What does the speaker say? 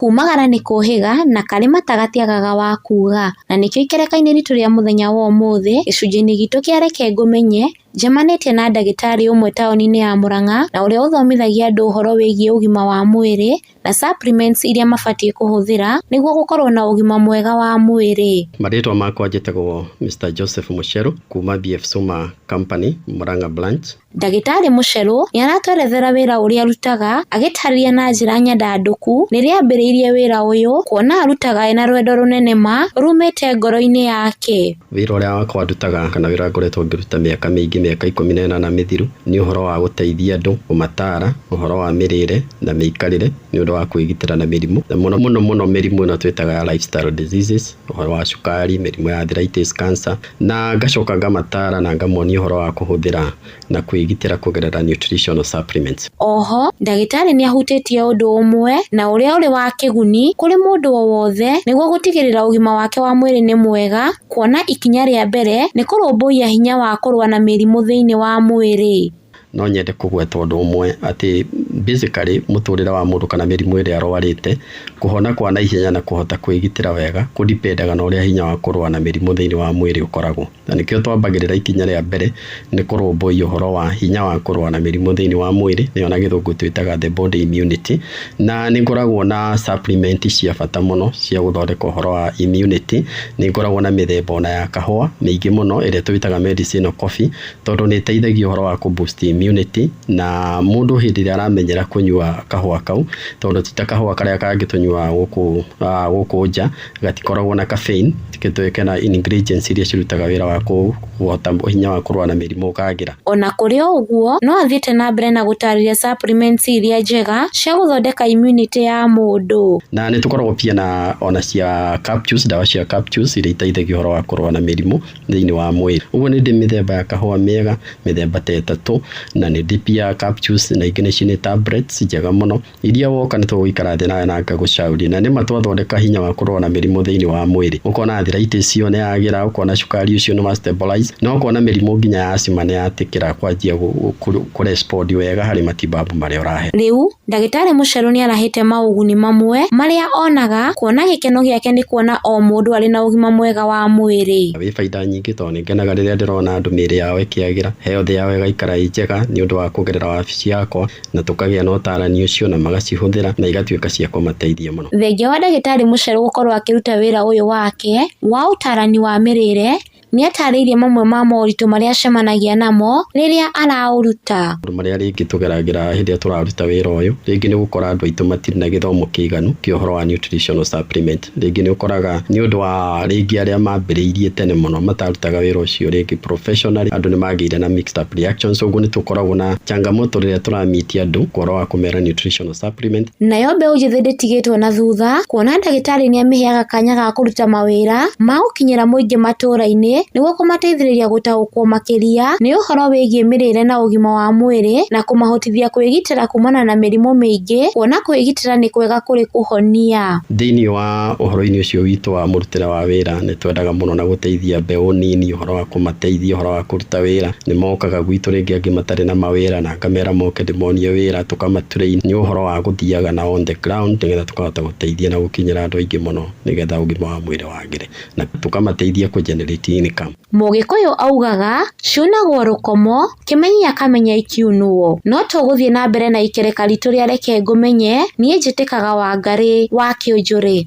Kumagara nĩ kũhĩga na karĩma tagatiagaga wa kuga, na nĩkĩo ikereka-inĩ ritũ rĩa mũthenya wa ũmũthĩ gĩcunjĩ-inĩ gitũ kĩa reke ngũmenye njemanĩtie na ndagĩtarĩ ũmwe taũni-inĩ ya Mũrang'a na ũrĩa ũthomithagia andũ ũhoro wĩgiĩ ũgima wa mwĩrĩ na supplements iria mabatiĩ kũhũthĩra nĩguo gũkorwo na ũgima mwega wa mwĩrĩ. Marĩtwa makwa njĩtagwo Mr. Joseph Mucheru kuma BF Suma Company Mũrang'a branch. Ndagĩtarĩ Mucheru nĩ aratwerethera wĩra ũrĩa arutaga agĩtarĩria na njĩra nyandandũku rĩrĩa ambĩrĩirie wĩra ũyũ, kuona arutaga ena rwendo rũnene ma rumĩte ngoro-inĩ yake. Wĩra ũrĩa wakwa ndutaga kana wĩra ngoretwo ngĩruta mĩaka mĩingĩ, mĩaka 18 mĩthiru, nĩ ũhoro wa gũteithia andũ, kũmatara ũhoro wa mĩrĩre na mĩikarĩre nĩ ũndũ wa kwĩgitĩra na mĩrimũ, na mũno mĩrimũ ĩno twĩtaga lifestyle diseases, ũhoro wa cukari, mĩrimũ ya arthritis, cancer, na ngacoka ngamatara na ngamonia ũhoro wa kũhũthĩra na kwĩgitĩra kũgerera nutritional supplements. Oho ndagĩtarĩ nĩ ahutĩtie ũndũ ũmwe na ũrĩa ũrĩ wa kĩguni kũrĩ mũndũ o wothe nĩguo gũtigĩrĩra ũgima wake wa mwĩrĩ nĩ mwega, kuona ikinya rĩa mbere nĩ kũrũmbũiya hinya wa kũrũa na mĩrimũ thĩinĩ wa mwĩrĩ. No nyende kũgweta ũndũ ũmwe atĩ basically mũtũrĩre wa mũndũ kana mĩrimũ ĩrĩa arwarĩte, kũhona kwa naihenya na kũhota kwĩgitĩra wega kũdipendaga na ũrĩa hinya wa kũrũa na mĩrimũ thĩinĩ wa mwĩrĩ ũkoragwo. Na nĩkĩo twambagĩrĩra ikinya rĩa mbere nĩ kũrũmbũiya ũhoro wa hinya wa kũrũa na mĩrimũ thĩinĩ wa mwĩrĩ, nĩyo na gĩthũngũ twĩtaga the body immunity, na nĩ ngoragwo na supplement cia bata mũno cia gũthondeka ũhoro wa immunity. Nĩ ngoragwo na mĩthemba ona ya kahũa mĩingĩ mũno ĩrĩa twĩtaga medicinal coffee, tondũ nĩ ĩteithagia ũhoro wa kuboost immunity, na mũndũ hĩndĩ ĩrĩa aramenyera kũnyua kahũa kau, tondũ ti ta kahũa karĩa kangĩtũnyua gũkũ nja gatikoragwo na caffeine, tikĩtũĩke na ingredients iria cirutaga wĩra wa kũhota hinya wa kũrũa na mĩrimũ ũkagĩra. Ona kũrĩ ũguo no athiĩte na mbere na gũtarĩria supplements iria njega cia gũthondeka immunity ya mũndũ. Na nĩ tũkoragwo pia na ona cia capsules, ndawa cia capsules iria iteithagia ũhoro wa kũrũa na mĩrimũ thĩinĩ wa mwĩrĩ. Ũguo nĩ ndĩ mĩthemba ya kahũa mĩega, mĩthemba ta ĩtatũ, na nĩ ndĩ pia capsules na ingĩ nĩ tablets njega mũno iria woka nĩ tũgũikara thĩ nawe na ngagũcauria, na nĩma twathondeka hinya wa kũrũa na mĩrimũ thĩinĩ wa mwĩrĩ. Ũkona arthritis cio nĩ yagĩra, ũkona cukari ũcio nĩ wa stabilize, na ũkona mĩrimũ nginya ya asthma nĩ yatĩkĩra kwanjia kũrespond wega harĩ matibabu marĩa ũrahe. Rĩu ndagĩtarĩ Mucheru nĩ arahĩte maũguni mamwe marĩa onaga, kuona gĩkeno gĩake nĩ kuona o mũndũ arĩ na ũgima mwega wa mwĩrĩ. Wĩ baida nyingĩ tondũ nĩ ngenaga rĩrĩa ndĩrona andũ mĩĩrĩ yao ĩkĩagĩra, health yao ĩgaikara ĩ njega nĩ ũndũ wa kũgerera wabici yakwa, na tũkagĩa na ũtarani ũcio na magacihũthĩra na igatuĩka cia kũmateithia mũno. Thengia wa ndagĩtarĩ Mucheru gũkorwo akĩruta wĩra ũyũ wake wa ũtarani wa mĩrĩre, nĩ atarĩirie mamwe ma moritũ marĩa acemanagia namo rĩrĩa araũruta. Maũndũ marĩa rĩngĩ tũgeragĩra hĩndĩ ĩrĩa tũraruta wĩra ũyũ, rĩngĩ nĩ gũkora andũ aitũ matirĩ na gĩthomo kĩiganu kĩa ũhoro wa nutritional supplement. Rĩngĩ nĩ ũkoraga nĩ ũndũ wa rĩngĩ arĩa mambĩrĩirie tene mũno matarutaga wĩra ũcio rĩngĩ professionally, andũ nĩ magĩire na mixed up reactions. Ũguo nĩ tũkoragwo na changamoto rĩrĩa tũramĩtia andũ ũhoro wa kũmera nutritional supplement. Nayo mbeũ njĩthĩ ndĩtigĩtwo na thutha, kuona ndagĩtarĩ nĩ amĩheaga kanya ga kũruta mawĩra ma gũkinyĩra mũingĩ matũũra-inĩ nĩguo kũmateithĩrĩria gũtaũkwo makĩria nĩ ũhoro wĩgiĩ mĩrĩre na ũgima wa mwĩrĩ, na kũmahotithia kwĩgitĩra kumana na mĩrimũ mĩingĩ, kuona kwĩgitĩra nĩ kwega kũrĩ kũhonia. Thĩinĩ wa ũhoro-inĩ ũcio witũ wa mũrutĩre wa wĩra nĩ twendaga mũno na gũteithia mbeũ nini, ũhoro wa kũmateithia, ũhoro wa kũruta wĩra. Nĩ mokaga gwitũ rĩngĩ angĩ matarĩ na mawĩra na ngamera moke ndĩmonie wĩra, tũkamatrain nĩ ũhoro wa gũthiaga na on the ground, nĩgetha tũkahota gũteithia na gũkinyĩra andũ aingĩ mũno, nĩgetha ũgima wa mwĩrĩ wagĩre na tũkamateithia kũ-generate income. Mũgĩkũyũ augaga ciunagwo rũkomo, kĩmenyi akamenya ikiunwo. No tũgũthiĩ na mbere na ikereka ritũ rĩa reke ngũmenye, niĩ njĩtĩkaga Wangari wa Kĩũnjũrĩ.